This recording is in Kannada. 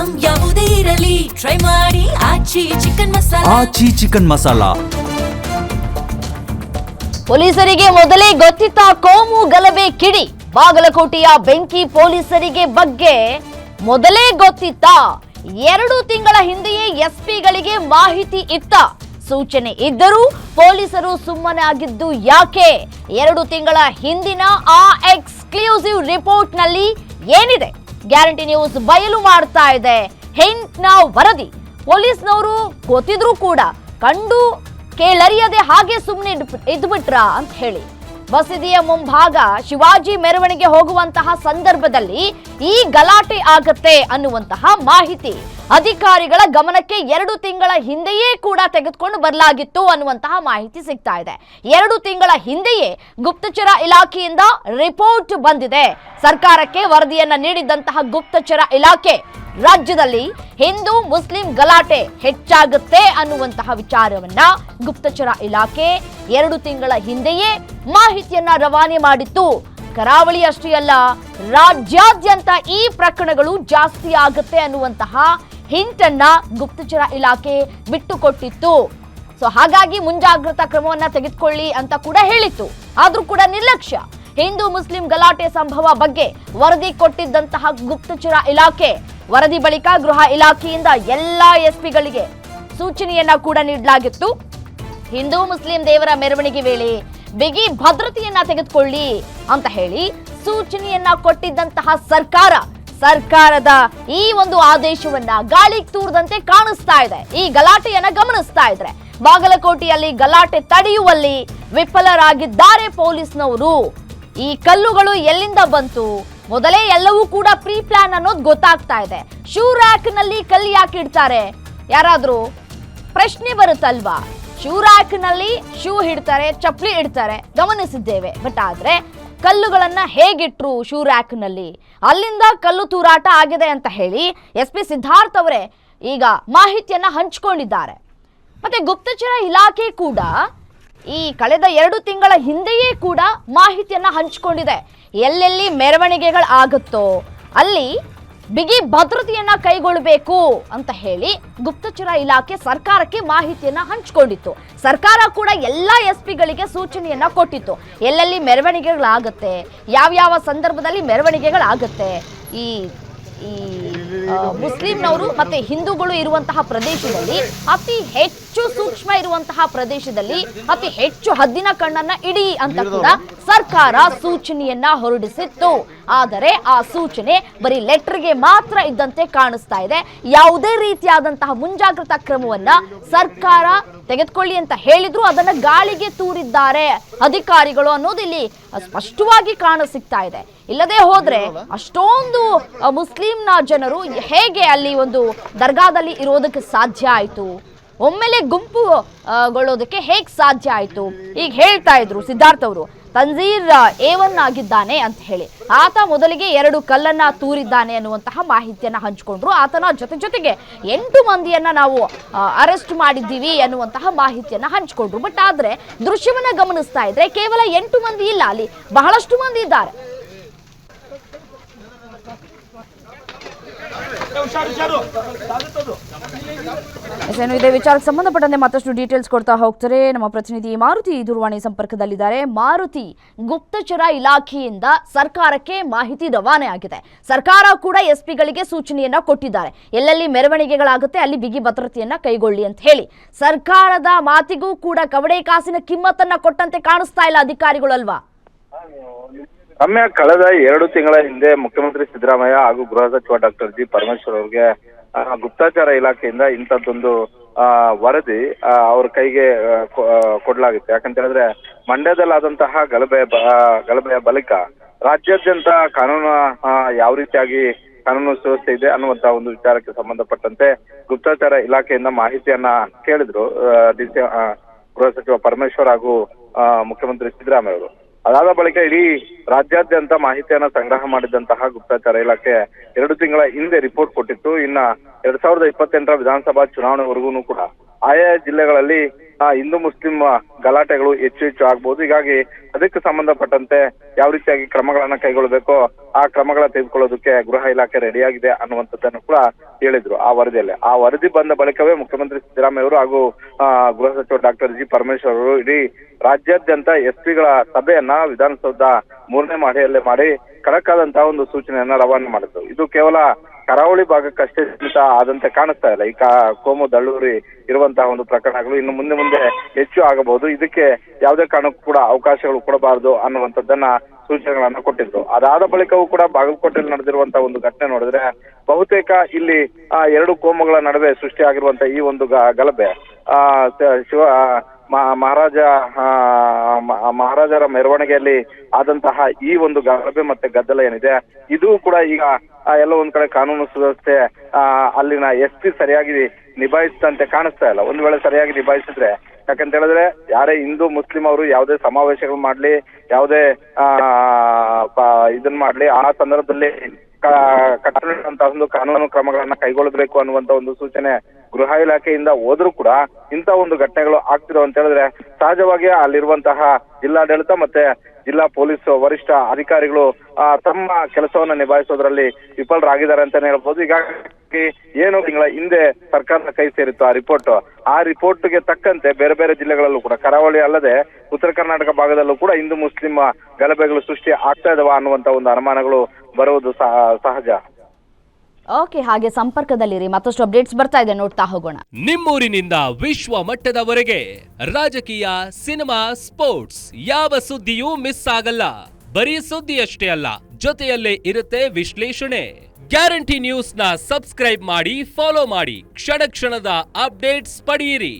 ಐಟಂ ಯಾವುದೇ ಇರಲಿ ಟ್ರೈ ಮಾಡಿ ಆಚಿ ಚಿಕನ್ ಮಸಾಲಾ. ಆಚಿ ಚಿಕನ್ ಮಸಾಲಾ. ಪೊಲೀಸರಿಗೆ ಮೊದಲೇ ಗೊತ್ತಿತ್ತ ಕೋಮು ಗಲಭೆ ಕಿಡಿ. ಬಾಗಲಕೋಟೆಯ ಬೆಂಕಿ ಪೊಲೀಸರಿಗೆ ಬಗ್ಗೆ ಮೊದಲೇ ಗೊತ್ತಿತ್ತ. 2 ತಿಂಗಳ ಹಿಂದೆಯೇ ಎಸ್ಪಿಗಳಿಗೆ ಮಾಹಿತಿ ಇತ್ತ. ಸೂಚನೆ ಇದ್ದರೂ ಪೊಲೀಸರು ಸುಮ್ಮನೆ ಆಗಿದ್ದು ಯಾಕೆ? 2 ತಿಂಗಳ ಹಿಂದಿನ ಆ ಎಕ್ಸ್ಕ್ಲೂಸಿವ್ ರಿಪೋರ್ಟ್ ನಲ್ಲಿ ಏನಿದೆ? ಗ್ಯಾರಂಟಿ ನ್ಯೂಸ್ ಬಯಲು ಮಾಡ್ತಾ ಇದೆ ಹಿಂಟ್ನ ವರದಿ. ಪೊಲೀಸ್ನವರು ಗೊತ್ತಿದ್ರು ಕೂಡ ಕಂಡು ಕೇಳರಿಯದೆ ಹಾಗೆ ಸುಮ್ಮನೆ ಇದ್ಬಿಟ್ರ ಅಂತ ಹೇಳಿ. ಬಸದಿಯ ಮುಂಭಾಗ ಶಿವಾಜಿ ಮೆರವಣಿಗೆ ಹೋಗುವಂತಹ ಸಂದರ್ಭದಲ್ಲಿ ಈ ಗಲಾಟೆ ಆಗತ್ತೆ ಅನ್ನುವಂತಹ ಮಾಹಿತಿ ಅಧಿಕಾರಿಗಳ ಗಮನಕ್ಕೆ 2 ತಿಂಗಳ ಹಿಂದೆಯೇ ಕೂಡ ತೆಗೆದುಕೊಂಡು ಬರಲಾಗಿತ್ತು ಅನ್ನುವಂತಹ ಮಾಹಿತಿ ಸಿಗ್ತಾ ಇದೆ. 2 ತಿಂಗಳ ಹಿಂದೆಯೇ ಗುಪ್ತಚರ ಇಲಾಖೆಯಿಂದ ರಿಪೋರ್ಟ್ ಬಂದಿದೆ. ಸರ್ಕಾರಕ್ಕೆ ವರದಿಯನ್ನ ನೀಡಿದಂತಹ ಗುಪ್ತಚರ ಇಲಾಖೆ ರಾಜ್ಯದಲ್ಲಿ ಹಿಂದೂ ಮುಸ್ಲಿಂ ಗಲಾಟೆ ಹೆಚ್ಚಾಗುತ್ತೆ ಅನ್ನುವಂತಹ ವಿಚಾರವನ್ನ ಗುಪ್ತಚರ ಇಲಾಖೆ 2 ತಿಂಗಳ ಹಿಂದೆಯೇ ಮಾಹಿತಿಯನ್ನ ರವಾನೆ ಮಾಡಿತ್ತು. ಕರಾವಳಿ ಅಷ್ಟೇ ಅಲ್ಲ, ರಾಜ್ಯಾದ್ಯಂತ ಈ ಪ್ರಕರಣಗಳು ಜಾಸ್ತಿ ಆಗುತ್ತೆ ಅನ್ನುವಂತಹ ಹಿಂಟ್ ಅನ್ನ ಗುಪ್ತಚರ ಇಲಾಖೆ ಬಿಟ್ಟುಕೊಟ್ಟಿತ್ತು. ಸೊ ಹಾಗಾಗಿ ಮುಂಜಾಗ್ರತಾ ಕ್ರಮವನ್ನ ತೆಗೆದುಕೊಳ್ಳಿ ಅಂತ ಕೂಡ ಹೇಳಿತ್ತು. ಆದ್ರೂ ಕೂಡ ನಿರ್ಲಕ್ಷ್ಯ. ಹಿಂದೂ ಮುಸ್ಲಿಂ ಗಲಾಟೆ ಸಂಭವ ಬಗ್ಗೆ ವರದಿ ಕೊಟ್ಟಿದ್ದಂತಹ ಗುಪ್ತಚರ ಇಲಾಖೆ ವರದಿ ಬಳಿಕ ಗೃಹ ಇಲಾಖೆಯಿಂದ ಎಲ್ಲಾ ಎಸ್ಪಿಗಳಿಗೆ ಸೂಚನೆಯನ್ನ ಕೂಡ ನೀಡಲಾಗಿತ್ತು. ಹಿಂದೂ ಮುಸ್ಲಿಂ ದೇವರ ಮೆರವಣಿಗೆ ವೇಳೆ ಬಿಗಿ ಭದ್ರತೆಯನ್ನ ತೆಗೆದುಕೊಳ್ಳಿ ಅಂತ ಹೇಳಿ ಸೂಚನೆಯನ್ನ ಕೊಟ್ಟಿದ್ದಂತಹ ಸರ್ಕಾರದ ಈ ಒಂದು ಆದೇಶವನ್ನ ಗಾಳಿಗೆ ತೂರದಂತೆ ಕಾಣಿಸ್ತಾ ಇದೆ. ಈ ಗಲಾಟೆಯನ್ನ ಗಮನಿಸ್ತಾ ಇದ್ರೆ ಬಾಗಲಕೋಟೆಯಲ್ಲಿ ಗಲಾಟೆ ತಡೆಯುವಲ್ಲಿ ವಿಫಲರಾಗಿದ್ದಾರೆ ಪೊಲೀಸ್ನವರು. ಈ ಕಲ್ಲುಗಳು ಎಲ್ಲಿಂದ ಬಂತು? ಮೊದಲೇ ಎಲ್ಲವೂ ಕೂಡ ಪ್ರೀ ಪ್ಲಾನ್ ಅನ್ನೋದು ಗೊತ್ತಾಗ್ತಾ ಇದೆ. ಶೂ ರ್ಯಾಕ್ ನಲ್ಲಿ ಕಲ್ಲು ಯಾಕೆ ಇಡ್ತಾರೆ? ಯಾರಾದ್ರೂ ಪ್ರಶ್ನೆ ಬರುತ್ತಲ್ವಾ? ಶೂ ರ್ಯಾಕ್ ನಲ್ಲಿ ಶೂ ಇಡ್ತಾರೆ, ಚಪ್ಪಲಿ ಇಡ್ತಾರೆ, ಗಮನಿಸಿದ್ದೇವೆ. ಬಟ್ ಆದ್ರೆ ಕಲ್ಲುಗಳನ್ನ ಹೇಗಿಟ್ರು ಶೂ ರ್ಯಾಕ್ ನಲ್ಲಿ? ಅಲ್ಲಿಂದ ಕಲ್ಲು ತೂರಾಟ ಆಗಿದೆ ಅಂತ ಹೇಳಿ SP ಸಿದ್ಧಾರ್ಥ್ ಅವರೇ ಈಗ ಮಾಹಿತಿಯನ್ನ ಹಂಚಿಕೊಂಡಿದ್ದಾರೆ. ಮತ್ತೆ ಗುಪ್ತಚರ ಇಲಾಖೆ ಕೂಡ ಈ ಕಳೆದ 2 ತಿಂಗಳ ಹಿಂದೆಯೇ ಕೂಡ ಮಾಹಿತಿಯನ್ನ ಹಂಚಿಕೊಂಡಿದೆ. ಎಲ್ಲೆಲ್ಲಿ ಮೆರವಣಿಗೆಗಳು ಆಗುತ್ತೋ ಅಲ್ಲಿ ಬಿಗಿ ಭದ್ರತೆಯನ್ನ ಕೈಗೊಳ್ಳಬೇಕು ಅಂತ ಹೇಳಿ ಗುಪ್ತಚರ ಇಲಾಖೆ ಸರ್ಕಾರಕ್ಕೆ ಮಾಹಿತಿಯನ್ನ ಹಂಚಿಕೊಂಡಿತ್ತು. ಸರ್ಕಾರ ಕೂಡ ಎಲ್ಲಾ ಎಸ್ಪಿಗಳಿಗೆ ಸೂಚನೆಯನ್ನ ಕೊಟ್ಟಿತ್ತು. ಎಲ್ಲೆಲ್ಲಿ ಮೆರವಣಿಗೆಗಳಾಗುತ್ತೆ, ಯಾವ್ಯಾವ ಸಂದರ್ಭದಲ್ಲಿ ಮೆರವಣಿಗೆಗಳಾಗುತ್ತೆ, ಈ ಮುಸ್ಲಿಂನವರು ಮತ್ತೆ ಹಿಂದೂಗಳು ಇರುವಂತಹ ಪ್ರದೇಶದಲ್ಲಿ ಅತಿ ಹೆಚ್ಚು ಸೂಕ್ಷ್ಮ ಇರುವಂತಹ ಪ್ರದೇಶದಲ್ಲಿ ಅತಿ ಹೆಚ್ಚು ಹದ್ದಿನ ಕಣ್ಣನ್ನ ಇಡಿ ಅಂತ ಕೂಡ ಸರ್ಕಾರ ಸೂಚನೆಯನ್ನ ಹೊರಡಿಸಿತ್ತು. ಆದರೆ ಆ ಸೂಚನೆ ಬರೀ ಲೆಟರ್ಗೆ ಮಾತ್ರ ಇದ್ದಂತೆ ಕಾಣಿಸ್ತಾ ಇದೆ. ಯಾವುದೇ ರೀತಿಯಾದಂತಹ ಮುಂಜಾಗ್ರತಾ ಕ್ರಮವನ್ನ ಸರ್ಕಾರ ತೆಗೆದುಕೊಳ್ಳಿ ಅಂತ ಹೇಳಿದ್ರು ಅದನ್ನ ಗಾಳಿಗೆ ತೂರಿದ್ದಾರೆ ಅಧಿಕಾರಿಗಳು ಅನ್ನೋದು ಇಲ್ಲಿ ಸ್ಪಷ್ಟವಾಗಿ ಕಾಣಸಿಗ್ತಾ ಇದೆ. ಇಲ್ಲದೆ ಹೋದ್ರೆ ಅಷ್ಟೊಂದು ಮುಸ್ಲಿಂನ ಜನರು ಹೇಗೆ ಅಲ್ಲಿ ಒಂದು ದರ್ಗಾದಲ್ಲಿ ಇರೋದಕ್ಕೆ ಸಾಧ್ಯ ಆಯ್ತು? ಒಮ್ಮೆಲೆ ಗುಂಪುಗೊಳ್ಳೋದಕ್ಕೆ ಹೇಗೆ ಸಾಧ್ಯ ಆಯ್ತು? ಈಗ ಹೇಳ್ತಾ ಇದ್ರು ಸಿದ್ಧಾರ್ಥ್ ಅವರು, ತನ್ಜೀರ್ A1 ಆಗಿದ್ದಾನೆ ಅಂತ ಹೇಳಿ. ಆತ ಮೊದಲಿಗೆ 2 ಕಲ್ಲನ್ನ ತೂರಿದ್ದಾನೆ ಅನ್ನುವಂತಹ ಮಾಹಿತಿಯನ್ನ ಹಂಚಿಕೊಂಡ್ರು. ಆತನ ಜೊತೆಗೆ 8 ಮಂದಿಯನ್ನ ನಾವು ಅರೆಸ್ಟ್ ಮಾಡಿದ್ದೀವಿ ಅನ್ನುವಂತಹ ಮಾಹಿತಿಯನ್ನ ಹಂಚಿಕೊಂಡ್ರು. ಬಟ್ ಆದ್ರೆ ದೃಶ್ಯವನ್ನ ಗಮನಿಸ್ತಾ ಇದ್ರೆ ಕೇವಲ 8 ಮಂದಿ ಇಲ್ಲ, ಅಲ್ಲಿ ಬಹಳಷ್ಟು ಮಂದಿ ಇದ್ದಾರೆ. ಇದೇ ವಿಚಾರಕ್ಕೆ ಸಂಬಂಧಪಟ್ಟಂತೆ ಮತ್ತಷ್ಟು ಡೀಟೇಲ್ಸ್ ಕೊಡ್ತಾ ಹೋಗ್ತಾರೆ ನಮ್ಮ ಪ್ರತಿನಿಧಿ ಮಾರುತಿ ದೂರವಾಣಿ ಸಂಪರ್ಕದಲ್ಲಿದ್ದಾರೆ. ಮಾರುತಿ, ಗುಪ್ತಚರ ಇಲಾಖೆಯಿಂದ ಸರ್ಕಾರಕ್ಕೆ ಮಾಹಿತಿ ರವಾನೆ ಆಗಿದೆ. ಸರ್ಕಾರ ಕೂಡ ಎಸ್ಪಿಗಳಿಗೆ ಸೂಚನೆಯನ್ನ ಕೊಟ್ಟಿದ್ದಾರೆ. ಎಲ್ಲೆಲ್ಲಿ ಮೆರವಣಿಗೆಗಳಾಗುತ್ತೆ ಅಲ್ಲಿ ಬಿಗಿ ಭದ್ರತೆಯನ್ನ ಕೈಗೊಳ್ಳಿ ಅಂತ ಹೇಳಿ. ಸರ್ಕಾರದ ಮಾತಿಗೂ ಕೂಡ ಕವಡೆ ಕಾಸಿನ ಕಿಮ್ಮತ್ತನ್ನ ಕೊಟ್ಟಂತೆ ಕಾಣಿಸ್ತಾ ಇಲ್ಲ ಅಧಿಕಾರಿಗಳು ಅಲ್ವಾ? ರಮ್ಯ, ಕಳೆದ 2 ತಿಂಗಳ ಹಿಂದೆ ಮುಖ್ಯಮಂತ್ರಿ ಸಿದ್ದರಾಮಯ್ಯ ಹಾಗೂ ಗೃಹ ಸಚಿವ ಡಾಕ್ಟರ್ ಜಿ ಪರಮೇಶ್ವರ್ ಅವರಿಗೆ ಗುಪ್ತಚರ ಇಲಾಖೆಯಿಂದ ಇಂಥದ್ದೊಂದು ವರದಿ ಅವ್ರ ಕೈಗೆ ಕೊಡ್ಲಾಗಿತ್ತು. ಯಾಕಂತ ಹೇಳಿದ್ರೆ ಮಂಡ್ಯದಲ್ಲಾದಂತಹ ಗಲಭೆಯ ಬಳಿಕ ರಾಜ್ಯಾದ್ಯಂತ ಕಾನೂನು ಯಾವ ರೀತಿಯಾಗಿ ಕಾನೂನು ಸುವ್ಯವಸ್ಥೆ ಇದೆ ಅನ್ನುವಂತಹ ಒಂದು ವಿಚಾರಕ್ಕೆ ಸಂಬಂಧಪಟ್ಟಂತೆ ಗುಪ್ತಚರ ಇಲಾಖೆಯಿಂದ ಮಾಹಿತಿಯನ್ನ ಕೇಳಿದ್ರು ಗೃಹ ಸಚಿವ ಪರಮೇಶ್ವರ್ ಹಾಗೂ ಮುಖ್ಯಮಂತ್ರಿ ಸಿದ್ದರಾಮಯ್ಯ ಅವರು. ಅದಾದ ಬಳಿಕ ಇಡೀ ರಾಜ್ಯಾದ್ಯಂತ ಮಾಹಿತಿಯನ್ನ ಸಂಗ್ರಹ ಮಾಡಿದಂತಹ ಗುಪ್ತಚರ ಇಲಾಖೆ 2 ತಿಂಗಳ ಹಿಂದೆ ರಿಪೋರ್ಟ್ ಕೊಟ್ಟಿತ್ತು. ಇನ್ನ 2028ರ ವಿಧಾನಸಭಾ ಚುನಾವಣೆವರೆಗೂ ಕೂಡ ಆಯಾ ಜಿಲ್ಲೆಗಳಲ್ಲಿ ಹಿಂದೂ ಮುಸ್ಲಿಂ ಗಲಾಟೆಗಳು ಹೆಚ್ಚು ಆಗ್ಬಹುದು. ಹೀಗಾಗಿ ಅದಕ್ಕೆ ಸಂಬಂಧಪಟ್ಟಂತೆ ಯಾವ ರೀತಿಯಾಗಿ ಕ್ರಮಗಳನ್ನ ಕೈಗೊಳ್ಳಬೇಕೋ ಆ ಕ್ರಮಗಳ ತೆಗೆದುಕೊಳ್ಳೋದಕ್ಕೆ ಗೃಹ ಇಲಾಖೆ ರೆಡಿಯಾಗಿದೆ ಅನ್ನುವಂಥದ್ದನ್ನು ಕೂಡ ಹೇಳಿದ್ರು ಆ ವರದಿಯಲ್ಲಿ. ಆ ವರದಿ ಬಂದ ಬಳಿಕವೇ ಮುಖ್ಯಮಂತ್ರಿ ಸಿದ್ದರಾಮಯ್ಯ ಅವರು ಹಾಗೂ ಗೃಹ ಸಚಿವ ಡಾಕ್ಟರ್ ಜಿ ಪರಮೇಶ್ವರ್ ಅವರು ಇಡೀ ರಾಜ್ಯಾದ್ಯಂತ ಎಸ್ಪಿಗಳ ಸಭೆಯನ್ನ ವಿಧಾನಸೌಧ 3ನೇ ಮಹಡಿಯಲ್ಲೇ ಮಾಡಿ ಖಡಕ್ ಆದಂತಹ ಒಂದು ಸೂಚನೆಯನ್ನ ರವಾನೆ ಮಾಡಿದ್ರು. ಇದು ಕೇವಲ ಕರಾವಳಿ ಭಾಗಕ್ಕಷ್ಟೇ ಸೀಮಿತ ಆದಂತೆ ಕಾಣಿಸ್ತಾ ಇಲ್ಲ. ಈ ಕೋಮು ದಳ್ಳೂರಿ ಇರುವಂತಹ ಒಂದು ಪ್ರಕರಣಗಳು ಇನ್ನು ಮುಂದೆ ಹೆಚ್ಚು ಆಗಬಹುದು. ಇದಕ್ಕೆ ಯಾವುದೇ ಕಾರಣಕ್ಕೂ ಕೂಡ ಅವಕಾಶಗಳು ಕೊಡಬಾರದು ಅನ್ನುವಂಥದ್ದನ್ನ ಸೂಚನೆಗಳನ್ನ ಕೊಟ್ಟಿದ್ರು. ಅದಾದ ಬಳಿಕವೂ ಕೂಡ ಬಾಗಲಕೋಟೆಯಲ್ಲಿ ನಡೆದಿರುವಂತಹ ಒಂದು ಘಟನೆ ನೋಡಿದ್ರೆ ಬಹುತೇಕ ಇಲ್ಲಿ ಎರಡು ಕೋಮುಗಳ ನಡುವೆ ಸೃಷ್ಟಿಯಾಗಿರುವಂತಹ ಈ ಒಂದು ಗಲಭೆ ಮಹಾರಾಜರ ಮೆರವಣಿಗೆಯಲ್ಲಿ ಆದಂತಹ ಈ ಒಂದು ಗಲಭೆ ಮತ್ತೆ ಗದ್ದಲ ಏನಿದೆ ಇದು ಕೂಡ ಈಗ ಎಲ್ಲ ಒಂದ್ ಕಡೆ ಕಾನೂನು ಸುವ್ಯವಸ್ಥೆ ಅಲ್ಲಿನ SP ಸರಿಯಾಗಿ ನಿಭಾಯಿಸಿದಂತೆ ಕಾಣಿಸ್ತಾ ಇಲ್ಲ. ಒಂದ್ ವೇಳೆ ಸರಿಯಾಗಿ ನಿಭಾಯಿಸಿದ್ರೆ, ಯಾಕಂತ ಹೇಳಿದ್ರೆ ಯಾರೇ ಹಿಂದೂ ಮುಸ್ಲಿಂ ಅವರು ಯಾವುದೇ ಸಮಾವೇಶಗಳು ಮಾಡ್ಲಿ, ಯಾವುದೇ ಇದನ್ ಮಾಡ್ಲಿ, ಆ ಸಂದರ್ಭದಲ್ಲಿ ಕಟ್ಟುನಿಟ್ಟಂತಹ ಒಂದು ಕಾನೂನು ಕ್ರಮಗಳನ್ನ ಕೈಗೊಳ್ಳಬೇಕು ಅನ್ನುವಂತ ಒಂದು ಸೂಚನೆ ಗೃಹ ಇಲಾಖೆಯಿಂದ ಹೋದ್ರೂ ಕೂಡ ಇಂಥ ಒಂದು ಘಟನೆಗಳು ಆಗ್ತಿರೋ ಅಂತ ಹೇಳಿದ್ರೆ ಸಹಜವಾಗಿ ಅಲ್ಲಿರುವಂತಹ ಜಿಲ್ಲಾಡಳಿತ ಮತ್ತೆ ಜಿಲ್ಲಾ ಪೊಲೀಸ್ ವರಿಷ್ಠ ಅಧಿಕಾರಿಗಳು ತಮ್ಮ ಕೆಲಸವನ್ನ ನಿಭಾಯಿಸೋದ್ರಲ್ಲಿ ವಿಫಲರಾಗಿದ್ದಾರೆ ಅಂತಾನೆ ಹೇಳ್ಬೋದು. ಹೀಗಾಗಿ ಏನು ತಿಂಗಳ ಹಿಂದೆ ಸರ್ಕಾರದ ಕೈ ಸೇರಿತ್ತು ಆ ರಿಪೋರ್ಟ್ಗೆ ತಕ್ಕಂತೆ ಬೇರೆ ಬೇರೆ ಜಿಲ್ಲೆಗಳಲ್ಲೂ ಕೂಡ, ಕರಾವಳಿ ಅಲ್ಲದೆ ಉತ್ತರ ಕರ್ನಾಟಕ ಭಾಗದಲ್ಲೂ ಕೂಡ ಹಿಂದೂ ಮುಸ್ಲಿಂ ಗಲಭೆಗಳು ಸೃಷ್ಟಿ ಆಗ್ತಾ ಇದಾವ ಅನ್ನುವಂತ ಒಂದು ಅನುಮಾನಗಳು ಬರುವುದು ಸಹಜ. ಓಕೆ, ಹಾಗೆ ಸಂಪರ್ಕದಲ್ಲಿರಿ, ಮತ್ತಷ್ಟು ಅಪ್ಡೇಟ್ಸ್ ಬರ್ತಾ ಇದೆ, ನೋಡ್ತಾ ಹೋಗೋಣ. ನಿಮ್ಮೂರಿನಿಂದ ವಿಶ್ವ ಮಟ್ಟದವರೆಗೆ ರಾಜಕೀಯ, ಸಿನಿಮಾ, ಸ್ಪೋರ್ಟ್ಸ್ ಯಾವ ಸುದ್ದಿಯೂ ಮಿಸ್ ಆಗಲ್ಲ. ಬರೀ ಸುದ್ದಿಯಷ್ಟೇ ಅಲ್ಲ, ಜೊತೆಯಲ್ಲೇ ಇರುತ್ತೆ ವಿಶ್ಲೇಷಣೆ. ಗ್ಯಾರಂಟಿ ನ್ಯೂಸ್ ನ ಸಬ್ಸ್ಕ್ರೈಬ್ ಮಾಡಿ, ಫಾಲೋ ಮಾಡಿ, ಕ್ಷಣ ಕ್ಷಣದ ಅಪ್ಡೇಟ್ಸ್ ಪಡೆಯಿರಿ.